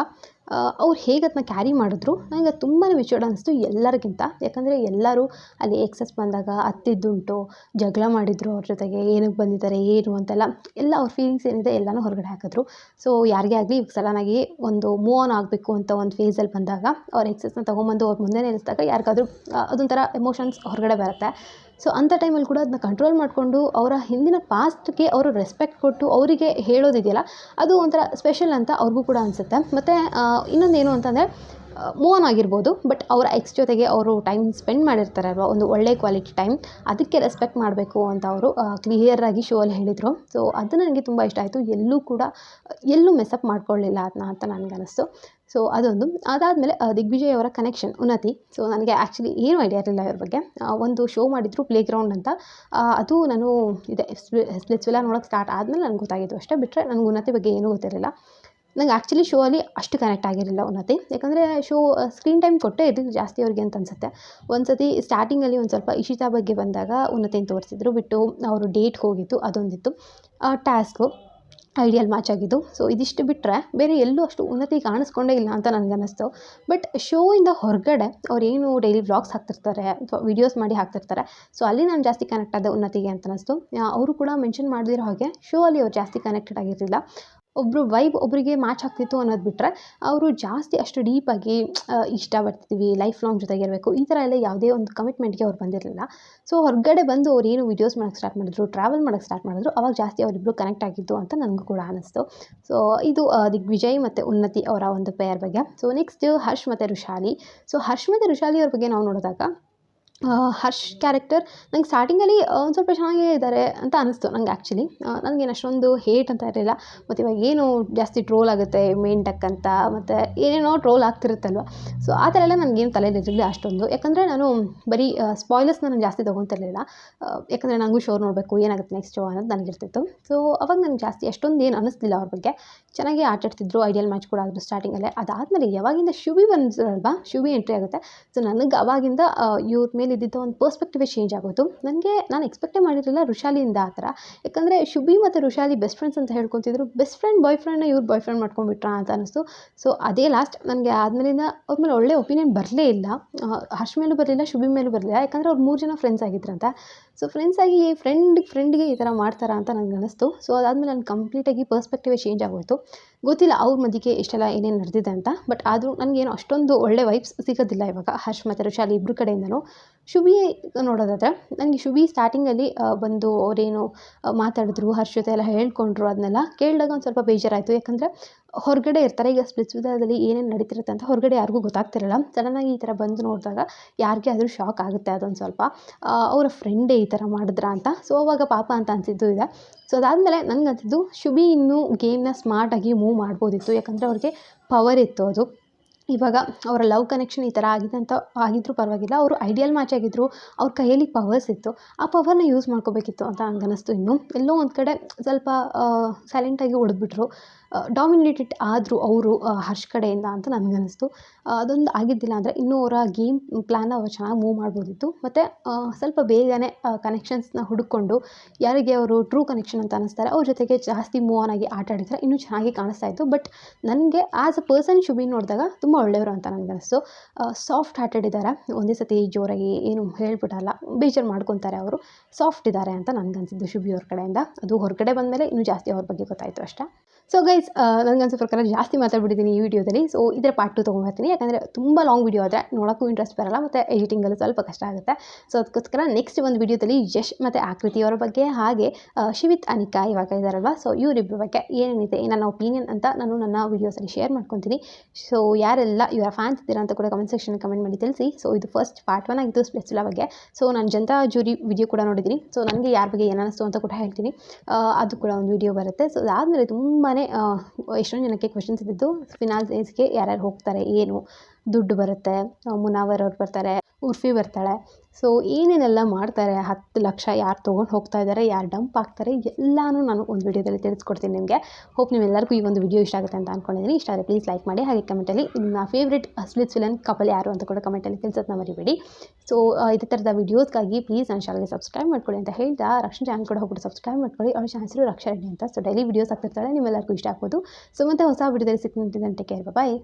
Speaker 1: ಅವ್ರು ಹೇಗೆ ಅದನ್ನ ಕ್ಯಾರಿ ಮಾಡಿದ್ರು ನನಗೆ ತುಂಬಾ ಮೆಚ್ಯೂರ್ಡ್ ಅನ್ನಿಸ್ತು ಎಲ್ಲರಿಗಿಂತ. ಯಾಕಂದರೆ ಎಲ್ಲರೂ ಅಲ್ಲಿ ಎಕ್ಸಸ್ ಬಂದಾಗ ಅತ್ತಿದ್ದುಂಟು, ಜಗಳ ಮಾಡಿದರು ಅವ್ರ ಜೊತೆಗೆ, ಏನಕ್ಕೆ ಬಂದಿದ್ದಾರೆ ಏನು ಅಂತೆಲ್ಲ ಎಲ್ಲ ಅವ್ರ ಫೀಲಿಂಗ್ಸ್ ಏನಿದೆ ಎಲ್ಲನೂ ಹೊರಗಡೆ ಹಾಕಿದ್ರು. ಸೊ ಯಾರಿಗೇ ಆಗಲಿ ಈಗ ಸಡನ್ನಾಗಿ ಒಂದು ಮೂವ್ ಆನ್ ಆಗಬೇಕು ಅಂತ ಒಂದು ಫೇಸಲ್ಲಿ ಬಂದಾಗ ಅವ್ರ ಎಕ್ಸಸ್ನ ತೊಗೊಂಬಂದು ಅವ್ರ ಮುಂದೆ ನಿಲ್ಲಿಸಿದಾಗ ಯಾರಿಗಾದ್ರೂ ಅದೊಂಥರ ಎಮೋಷನ್ಸ್ ಹೊರಗಡೆ ಬರುತ್ತೆ. ಸೊ ಅಂಥ ಟೈಮಲ್ಲಿ ಕೂಡ ಅದನ್ನ ಕಂಟ್ರೋಲ್ ಮಾಡಿಕೊಂಡು ಅವರ ಹಿಂದಿನ ಪಾಸ್ಟ್ಗೆ ಅವರು ರೆಸ್ಪೆಕ್ಟ್ ಕೊಟ್ಟು ಅವರಿಗೆ ಹೇಳೋದಿದೆಯಲ್ಲ, ಅದು ಒಂಥರ ಸ್ಪೆಷಲ್ ಅಂತ ಅವ್ರಿಗೂ ಕೂಡ ಅನಿಸುತ್ತೆ. ಮತ್ತು ಇನ್ನೊಂದೇನು ಅಂತಂದರೆ ಮೂವ್ ಆನ್ ಆಗಿರ್ಬೋದು, ಬಟ್ ಅವರ ಎಕ್ಸ್ ಜೊತೆಗೆ ಅವರು ಟೈಮ್ ಸ್ಪೆಂಡ್ ಮಾಡಿರ್ತಾರಲ್ವ, ಒಂದು ಒಳ್ಳೆ ಕ್ವಾಲಿಟಿ ಟೈಮ್, ಅದಕ್ಕೆ ರೆಸ್ಪೆಕ್ಟ್ ಮಾಡಬೇಕು ಅಂತ ಅವರು ಕ್ಲಿಯರಾಗಿ ಶೋ ಅಲ್ಲಿ ಹೇಳಿದರು. ಸೊ ಅದು ನನಗೆ ತುಂಬ ಇಷ್ಟ ಆಯಿತು. ಎಲ್ಲೂ ಮೆಸಪ್ ಮಾಡ್ಕೊಳ್ಳಿಲ್ಲ ಅದನ್ನ ಅಂತ ನನಗನ್ನಿಸ್ತು. ಸೊ ಅದೊಂದು. ಅದಾದಮೇಲೆ ದಿಗ್ವಿಜಯ್ ಅವರ ಕನೆಕ್ಷನ್ ಉನ್ನತಿ. ಸೊ ನನಗೆ ಆ್ಯಕ್ಚುಲಿ ಏನೂ ಐಡಿಯಾ ಇರಲಿಲ್ಲ ಇವ್ರ ಬಗ್ಗೆ. ಒಂದು ಶೋ ಮಾಡಿದ್ರು ಪ್ಲೇ ಗ್ರೌಂಡ್ ಅಂತ, ಅದು ನಾನು ಸ್ಪ್ಲಿಟ್ಸ್ವಿಲ್ಲಾ ನೋಡೋಕ್ಕೆ ಸ್ಟಾರ್ಟ್ ಆದಮೇಲೆ ನನಗೆ ಗೊತ್ತಾಗಿದ್ದು ಅಷ್ಟೇ. ಬಿಟ್ಟರೆ ನನಗೆ ಉನ್ನತಿ ಬಗ್ಗೆ ಏನೂ ಗೊತ್ತಿರಲಿಲ್ಲ. ನಂಗೆ ಆ್ಯಕ್ಚುಲಿ ಶೋ ಅಲ್ಲಿ ಅಷ್ಟು ಕನೆಕ್ಟ್ ಆಗಿರಲಿಲ್ಲ ಉನ್ನತಿ, ಯಾಕಂದರೆ ಶೋ ಸ್ಕ್ರೀನ್ ಟೈಮ್ ಕೊಟ್ಟೇ ಇರಲಿಲ್ಲ ಜಾಸ್ತಿ ಅವ್ರಿಗೆ ಅಂತ ಅನಿಸುತ್ತೆ. ಒಂದು ಸತಿ ಸ್ಟಾರ್ಟಿಂಗಲ್ಲಿ ಒಂದು ಸ್ವಲ್ಪ ಇಶಿತಾ ಬಗ್ಗೆ ಬಂದಾಗ ಉನ್ನತಿನ ತೋರಿಸಿದ್ರು, ಬಿಟ್ಟು ಅವರು ಡೇಟ್ಗೆ ಹೋಗಿದ್ದು ಅದೊಂದಿತ್ತು, ಟಾಸ್ಕು ಐಡಿಯಲ್ ಮ್ಯಾಚ್ ಆಗಿದ್ದು. ಸೊ ಇದಿಷ್ಟು ಬಿಟ್ಟರೆ ಬೇರೆ ಎಲ್ಲೂ ಅಷ್ಟು ಉನ್ನತಿ ಕಾಣಿಸ್ಕೊಂಡೇ ಇಲ್ಲ ಅಂತ ನನಗನ್ನಿಸ್ತು. ಬಟ್ ಶೋಯಿಂದ ಹೊರಗಡೆ ಅವ್ರೇನು ಡೈಲಿ ವ್ಲಾಗ್ಸ್ ಹಾಕ್ತಿರ್ತಾರೆ ಅಥವಾ ವೀಡಿಯೋಸ್ ಮಾಡಿ ಹಾಕ್ತಿರ್ತಾರೆ, ಸೊ ಅಲ್ಲಿ ನಾನು ಜಾಸ್ತಿ ಕನೆಕ್ಟ್ ಆದ ಉನ್ನತಿಗೆ ಅಂತ ಅನ್ನಿಸ್ತು. ಅವರು ಕೂಡ ಮೆನ್ಷನ್ ಮಾಡದಿರೋ ಹಾಗೆ ಶೋ ಅಲ್ಲಿ ಅವ್ರು ಜಾಸ್ತಿ ಕನೆಕ್ಟೆಡ್ ಆಗಿರಲಿಲ್ಲ. ಒಬ್ಬರು ವೈಬ್ ಒಬ್ಬರಿಗೆ ಮ್ಯಾಚ್ ಆಗ್ತಿತ್ತು ಅನ್ನೋದು ಬಿಟ್ಟರೆ ಅವರು ಜಾಸ್ತಿ ಅಷ್ಟು ಡೀಪಾಗಿ ಇಷ್ಟಪಡ್ತಿದ್ದೀವಿ, ಲೈಫ್ ಲಾಂಗ್ ಜೊತೆಗಿರಬೇಕು, ಈ ಥರ ಎಲ್ಲ ಯಾವುದೇ ಒಂದು ಕಮಿಟ್ಮೆಂಟ್ಗೆ ಅವ್ರು ಬಂದಿರಲಿಲ್ಲ. ಸೊ ಹೊರಗಡೆ ಬಂದು ಅವ್ರು ಏನು ವೀಡಿಯೋಸ್ ಮಾಡೋಕ್ಕೆ ಸ್ಟಾರ್ಟ್ ಮಾಡಿದ್ರು, ಟ್ರಾವೆಲ್ ಮಾಡೋಕ್ಕೆ ಸ್ಟಾರ್ಟ್ ಮಾಡಿದ್ರು, ಅವಾಗ ಜಾಸ್ತಿ ಅವರಿಬ್ಬರು ಕನೆಕ್ಟ್ ಆಗಿದ್ದು ಅಂತ ನನಗೂ ಕೂಡ ಅನ್ನಿಸ್ತು. ಸೊ ಇದು ದಿಗ್ವಿಜಯ್ ಮತ್ತು ಉನ್ನತಿ ಅವರ ಒಂದು ಪೇರ್ ಬಗ್ಗೆ. ಸೊ ನೆಕ್ಸ್ಟ್ ಹರ್ಷ್ ಮತ್ತು ರುಷಾಲಿ. ಸೊ ಹರ್ಷ್ ಮತ್ತು ರುಷಾಲಿ ಅವ್ರ ಬಗ್ಗೆ ನಾವು ನೋಡಿದಾಗ ಹರ್ಷ್ ಕ್ಯಾರೆಕ್ಟರ್ ನಂಗೆ ಸ್ಟಾರ್ಟಿಂಗಲ್ಲಿ ಒಂದು ಸ್ವಲ್ಪ ಚೆನ್ನಾಗೇ ಇದ್ದಾರೆ ಅಂತ ಅನ್ನಿಸ್ತು ನಂಗೆ. ಆ್ಯಕ್ಚುಲಿ ನನಗೇನು ಅಷ್ಟೊಂದು ಹೇಟ್ ಅಂತ ಇರಲಿಲ್ಲ. ಮತ್ತು ಇವಾಗ ಏನು ಜಾಸ್ತಿ ಟ್ರೋಲ್ ಆಗುತ್ತೆ ಮೇನ್ ಟಕ್ ಅಂತ, ಮತ್ತು ಏನೇನೋ ಟ್ರೋಲ್ ಆಗ್ತಿರುತ್ತಲ್ವ. ಸೊ ಆ ಥರ ಎಲ್ಲ ನನಗೇನು ತಲೆಯಲ್ಲಿ ಇರಲಿಲ್ಲ ಅಷ್ಟೊಂದು. ಯಾಕಂದರೆ ನಾನು ಬರೀ ಸ್ಪಾಯ್ಲರ್ಸ್ನ ನಾನು ಜಾಸ್ತಿ ತೊಗೊತಿರ್ಲಿಲ್ಲ. ಯಾಕಂದರೆ ನನಗೂ ಶೋ ನೋಡಬೇಕು, ಏನಾಗುತ್ತೆ ನೆಕ್ಸ್ಟ್ ಶೋ ಅನ್ನೋದು ನನಗಿರ್ತಿತ್ತು. ಸೊ ಅವಾಗ ನನಗೆ ಜಾಸ್ತಿ ಅಷ್ಟೊಂದು ಏನು ಅನ್ನಿಸ್ಲಿಲ್ಲ ಅವ್ರ ಬಗ್ಗೆ. ಚೆನ್ನಾಗಿ ಆಟಾಡ್ತಿದ್ರು, ಐಡಿಯಲ್ ಮ್ಯಾಚ್ ಕೂಡ ಆದರು ಸ್ಟಾರ್ಟಿಂಗಲ್ಲೇ. ಅದಾದಮೇಲೆ ಯಾವಾಗಿಂದ ಶುಭಿ ಬಂದಿದ್ರಲ್ವಾ, ಶುಭಿ ಎಂಟ್ರಿ ಆಗುತ್ತೆ. ಸೊ ನನಗೆ ಅವಾಗಿಂದ ಇವ್ರ ಮೇಲೆ ಇದ್ದಿದ್ದ ಒಂದು ಪರ್ಸ್ಪೆಕ್ಟಿವೇ ಚೇಂಜ್ ಆಗೋದು. ನಾನು ಎಕ್ಸ್ಪೆಕ್ಟೇ ಮಾಡಿರಲಿಲ್ಲ ರುಷಾಲಿಯಿಂದ ಆ ಥರ. ಯಾಕಂದರೆ ಶುಭಿ ಮತ್ತು ರುಷಾಲಿ ಬೆಸ್ಟ್ ಫ್ರೆಂಡ್ಸ್ ಅಂತ ಹೇಳ್ಕೊತಿದ್ರು, ಬೆಸ್ಟ್ ಫ್ರೆಂಡ್ ಬಾಯ್ ಫ್ರೆಂಡ್ನ ಇವ್ರು ಬಾಯ್ ಫ್ರೆಂಡ್ ಮಾಡ್ಕೊಂಡ್ಬಿಟ್ರಾ ಅಂತ ಅನ್ನಿಸ್ತು. ಸೊ ಅದೇ ಲಾಸ್ಟ್ ನನಗೆ ಆದಮೇಲಿಂದ ಅವ್ರ ಮೇಲೆ ಒಳ್ಳೆ ಒಪಿನಿಯನ್ ಬರಲೇ ಇಲ್ಲ. ಹರ್ಷ್ ಮೇಲೂ ಬರಲಿಲ್ಲ, ಶುಭಿ ಮೇಲೂ ಬರಲಿಲ್ಲ. ಯಾಕಂದರೆ ಅವ್ರು 3 ಜನ ಫ್ರೆಂಡ್ಸ್ ಆಗಿದ್ರಂತೆ. ಸೊ ಫ್ರೆಂಡ್ಸಾಗಿ ಫ್ರೆಂಡ್ಗೆ ಈ ಥರ ಮಾಡ್ತಾರಾ ಅಂತ ನನಗೆ ಅನ್ನಿಸ್ತು. ಸೊ ಅದಾದಮೇಲೆ ನಾನು ಕಂಪ್ಲೀಟಾಗಿ ಪರ್ಸ್ಪೆಕ್ಟಿವೇ ಚೇಂಜ್ ಆಗೋಯಿತು. ಗೊತ್ತಿಲ್ಲ ಅವ್ರ ಮಧ್ಯಕ್ಕೆ ಎಷ್ಟೆಲ್ಲ ಏನೇನು ನಡೆದಿದೆ ಅಂತ. ಬಟ್ ಆದರೂ ನನಗೇನು ಅಷ್ಟೊಂದು ಒಳ್ಳೆ ವೈಬ್ಸ್ ಸಿಗೋದಿಲ್ಲ ಇವಾಗ ಹರ್ಷ್ ಮತ್ತು ರುಷಾಲಿ ಇಬ್ಬರು ಕಡೆಯಿಂದನೂ. ಶುಭಿ ನೋಡೋದಾದರೆ ನನಗೆ ಶುಭಿ ಸ್ಟಾರ್ಟಿಂಗಲ್ಲಿ ಬಂದು ಅವರೇನು ಮಾತಾಡಿದ್ರು, ಹರ್ಷ್ ಜೊತೆ ಎಲ್ಲ ಹೇಳ್ಕೊಂಡ್ರು, ಅದನ್ನೆಲ್ಲ ಕೇಳಿದಾಗ ಒಂದು ಸ್ವಲ್ಪ ಬೇಜಾರಾಯಿತು. ಯಾಕಂದರೆ ಹೊರಗಡೆ ಇರ್ತಾರೆ, ಈಗ ಸ್ಪ್ಲಿಟ್ಸ್ವಿಲ್ಲಾದಲ್ಲಿ ಏನೇನು ನಡೀತಿರುತ್ತೆ ಅಂತ ಹೊರಗಡೆ ಯಾರಿಗೂ ಗೊತ್ತಾಗ್ತಿರಲ್ಲ. ಸಡನ್ನಾಗಿ ಈ ಥರ ಬಂದು ನೋಡಿದಾಗ ಯಾರಿಗೆ ಆದರೂ ಶಾಕ್ ಆಗುತ್ತೆ ಅದೊಂದು ಸ್ವಲ್ಪ. ಅವರ ಫ್ರೆಂಡೇ ಈ ಥರ ಮಾಡಿದ್ರಾ ಅಂತ. ಸೊ ಅವಾಗ ಪಾಪ ಅಂತ ಅನಿಸಿದ್ದು ಇದೆ. ಸೊ ಅದಾದಮೇಲೆ ನನಗನ್ಸಿದ್ದು ಶುಭಿ ಇನ್ನೂ ಗೇಮ್ನ ಸ್ಮಾರ್ಟಾಗಿ ಮೂವ್ ಮಾಡ್ಬೋದಿತ್ತು. ಯಾಕಂದರೆ ಅವ್ರಿಗೆ ಪವರ್ ಇತ್ತು. ಅದು ಇವಾಗ ಅವರ ಲವ್ ಕನೆಕ್ಷನ್ ಈ ಥರ ಆಗಿದೆ ಅಂತ ಆಗಿದ್ರೂ ಪರವಾಗಿಲ್ಲ, ಅವರು ಐಡಿಯಲ್ ಮ್ಯಾಚ್ ಆಗಿದ್ದರು, ಅವ್ರ ಕೈಯಲ್ಲಿ ಪವರ್ಸ್ ಇತ್ತು, ಆ ಪವರ್ನ ಯೂಸ್ ಮಾಡ್ಕೋಬೇಕಿತ್ತು ಅಂತ ನನಗನ್ನಿಸ್ತು. ಇನ್ನೂ ಎಲ್ಲೋ ಒಂದು ಕಡೆ ಸ್ವಲ್ಪ ಸೈಲೆಂಟಾಗಿ ಹೊಡೆದ್ಬಿಟ್ರು, ಡಾಮಿನೇಟೆಡ್ ಆದರು ಅವರು ಹರ್ಷ್ ಕಡೆಯಿಂದ ಅಂತ ನನಗನ್ನಿಸ್ತು. ಅದೊಂದು ಆಗಿದ್ದಿಲ್ಲ ಅಂದರೆ ಇನ್ನೂ ಅವರ ಗೇಮ್ ಪ್ಲ್ಯಾನ್ನ ಅವ್ರು ಚೆನ್ನಾಗಿ ಮೂವ್ ಮಾಡ್ಬೋದಿತ್ತು. ಮತ್ತು ಸ್ವಲ್ಪ ಬೇಗನೆ ಕನೆಕ್ಷನ್ಸ್ನ ಹುಡುಕೊಂಡು ಯಾರಿಗೆ ಅವರು ಟ್ರೂ ಕನೆಕ್ಷನ್ ಅಂತ ಅನ್ನಿಸ್ತಾರೆ ಅವ್ರ ಜೊತೆಗೆ ಜಾಸ್ತಿ ಮೂವ್ ಆನ್ ಆಗಿ ಆಟ ಆಡಿದರೆ ಇನ್ನೂ ಚೆನ್ನಾಗಿ ಕಾಣಿಸ್ತಾ ಇತ್ತು. ಬಟ್ ನನಗೆ ಆ್ಯಸ್ ಅ ಪರ್ಸನ್ ಶುಭಿ ನೋಡಿದಾಗ ತುಂಬ ಒಳ್ಳೆಯವರು ಅಂತ ನನಗನ್ನಿಸ್ತು. ಸಾಫ್ಟ್ ಹಾರ್ಟೆಡ್ ಇದ್ದಾರೆ, ಒಂದೇ ಸತಿ ಜೋರಾಗಿ ಏನು ಹೇಳ್ಬಿಟ್ಟಲ್ಲ, ಬೇಜಾರು ಮಾಡ್ಕೊತಾರೆ, ಅವರು ಸಾಫ್ಟ್ ಇದ್ದಾರೆ ಅಂತ ನನಗನ್ಸಿದ್ದು ಶುಭಿ ಅವ್ರ ಕಡೆಯಿಂದ. ಅದು ಹೊರಗಡೆ ಬಂದಮೇಲೆ ಇನ್ನೂ ಜಾಸ್ತಿ ಅವ್ರ ಬಗ್ಗೆ ಗೊತ್ತಾಯಿತು ಅಷ್ಟೇ. ಸೊ ಗೈಸ್, ನನಗನ್ಸೋ ಪ್ರಕಾರ ಜಾಸ್ತಿ ಮಾತಾಡ್ಬಿಟ್ಟಿದ್ದೀನಿ ಈ ವಿಡಿಯೋದಲ್ಲಿ. ಸೊ ಇದರ ಪಾರ್ಟ್ 2 ತೊಗೊಂಬರ್ತೀನಿ. ಯಾಕಂದರೆ ತುಂಬ ಲಾಂಗ್ ವಿಡಿಯೋ ಆದರೆ ನೋಡೋಕ್ಕೂ ಇಂಟ್ರೆಸ್ಟ್ ಬರೋಲ್ಲ ಮತ್ತು ಎಡಿಟಿಂಗಲ್ಲೂ ಸ್ವಲ್ಪ ಕಷ್ಟ ಆಗುತ್ತೆ. ಸೊ ಅದಕ್ಕೋಸ್ಕರ ನೆಕ್ಸ್ಟ್ ಒಂದು ವಿಡಿಯೋದಲ್ಲಿ ಯಶ್ ಮತ್ತು ಆಕೃತಿ ಅವರ ಬಗ್ಗೆ, ಹಾಗೆ ಶಿವಿತ್ ಅನಿಕಾ ಇವಾಗ ಇದ್ದಾರಲ್ವ, ಸೊ ಇವರಿಬ್ಬರ ಬಗ್ಗೆ ಏನೇನಿದೆ ನನ್ನ ಒಪಿನಿಯನ್ ಅಂತ ನಾನು ನನ್ನ ವೀಡಿಯೋಸಲ್ಲಿ ಶೇರ್ ಮಾಡ್ಕೊತೀನಿ. ಸೊ ಯಾರೆಲ್ಲ ಇವರ ಫ್ಯಾನ್ಸ್ ಇದ್ದೀರಾ ಅಂತ ಕೂಡ ಕಮೆಂಟ್ ಸೆಕ್ಷನ್ ಕಮೆಂಟ್ ಮಾಡಿ ತಿಳಿಸಿ. ಸೊ ಇದು ಫಸ್ಟ್ ಪಾರ್ಟ್ 1 ಆಗಿತ್ತು ಸ್ಪ್ಲಿಟ್ಸ್ವಿಲ್ಲಾ ಬಗ್ಗೆ. ಸೊ ನಾನು ಜನತಾ ಜೂರಿ ವಿಡಿಯೋ ಕೂಡ ನೋಡಿದ್ದೀನಿ. ಸೊ ನನಗೆ ಯಾರ ಬಗ್ಗೆ ಏನಿಸ್ತು ಅಂತ ಕೂಡ ಹೇಳ್ತೀನಿ, ಅದು ಕೂಡ ಒಂದು ವಿಡಿಯೋ ಬರುತ್ತೆ. ಸೊ ಅದಾದಮೇಲೆ ತುಂಬಾ ಎಷ್ಟೊಂದು ಜನಕ್ಕೆ ಕ್ವೆಶನ್ಸ್ ಇದ್ದಿದ್ದು ಫಿನಾನ್ಸೇಜ್ಗೆ ಯಾರ್ಯಾರು ಹೋಗ್ತಾರೆ, ಏನು ದುಡ್ಡು ಬರುತ್ತೆ, ಮುನಾವರ್ ಅವ್ರು ಬರ್ತಾರೆ, ಉರ್ಫಿ ಬರ್ತಾಳೆ, ಸೊ ಏನೇನೆಲ್ಲ ಮಾಡ್ತಾರೆ, 10 ಲಕ್ಷ ಯಾರು ತೊಗೊಂಡು ಹೋಗ್ತಾ ಇದ್ದಾರೆ, ಯಾರು ಡಂಪ್ ಆಗ್ತಾರೆ, ಎಲ್ಲನೂ ನಾನು ಒಂದು ವಿಡಿಯೋದಲ್ಲಿ ತಿಳಿಸ್ಕೊಡ್ತೀನಿ ನಿಮಗೆ. ಹೋಪ್ ನಿಮ್ಮೆಲ್ಲರಿಗೂ ಈ ಒಂದು ವಿಡಿಯೋ ಇಷ್ಟ ಆಗುತ್ತೆ ಅಂತ ಅಂದ್ಕೊಂಡಿದ್ದೀನಿ. ಇಷ್ಟ ಆದರೆ ಪ್ಲೀಸ್ ಲೈಕ್ ಮಾಡಿ, ಹಾಗೆ ಕಮೆಂಟಲ್ಲಿ ನಿಮ್ಮ ಫೇವ್ರೆಟ್ ಸ್ಪ್ಲಿಟ್ಸ್ ವಿಲನ್ ಕಪಲ್ ಯಾರು ಅಂತ ಕೂಡ ಕಮೆಂಟಲ್ಲಿ ತಿಳಿಸೋದನ್ನ ಮರಿಬೇಡಿ. ಸೊ ಇದೇ ಥರದ ವೀಡಿಯೋಸ್ಗಾಗಿ ಪ್ಲೀಸ್ ನನ್ನ ಚಾನಲ್ಗೆ ಸಬ್ಸ್ಕ್ರೈಬ್ ಮಾಡ್ಕೊಳ್ಳಿ ಅಂತ ಹೇಳ್ತಾ, ರಕ್ಷಣಾ ಚಾನಲ್ ಕೂಡ ಹೋಗ್ಬಿಟ್ಟು ಸಬ್ಸ್ಕ್ರೈಬ್ ಮಾಡ್ಕೊಳ್ಳಿ. ಅವ್ರ ಹೆಸರು ರಕ್ಷಾ ರೆಡ್ಡಿ ಅಂತ. ಸೊ ಡೈಲಿ ವೀಡಿಯೋಸ್ ಆಗ್ತಿರ್ತಾಳೆ, ನಿಮ್ಮೆಲ್ಲರಿಗೂ ಇಷ್ಟ ಆಗ್ಬೋದು. ಸೊ ಮತ್ತೆ ಹೊಸ ವಿಡಿಯೋದಲ್ಲಿ ಸಿಗ್ತೀನಿ. ಟೇಕ್ ಕೇರ್, ಬಾಯ್.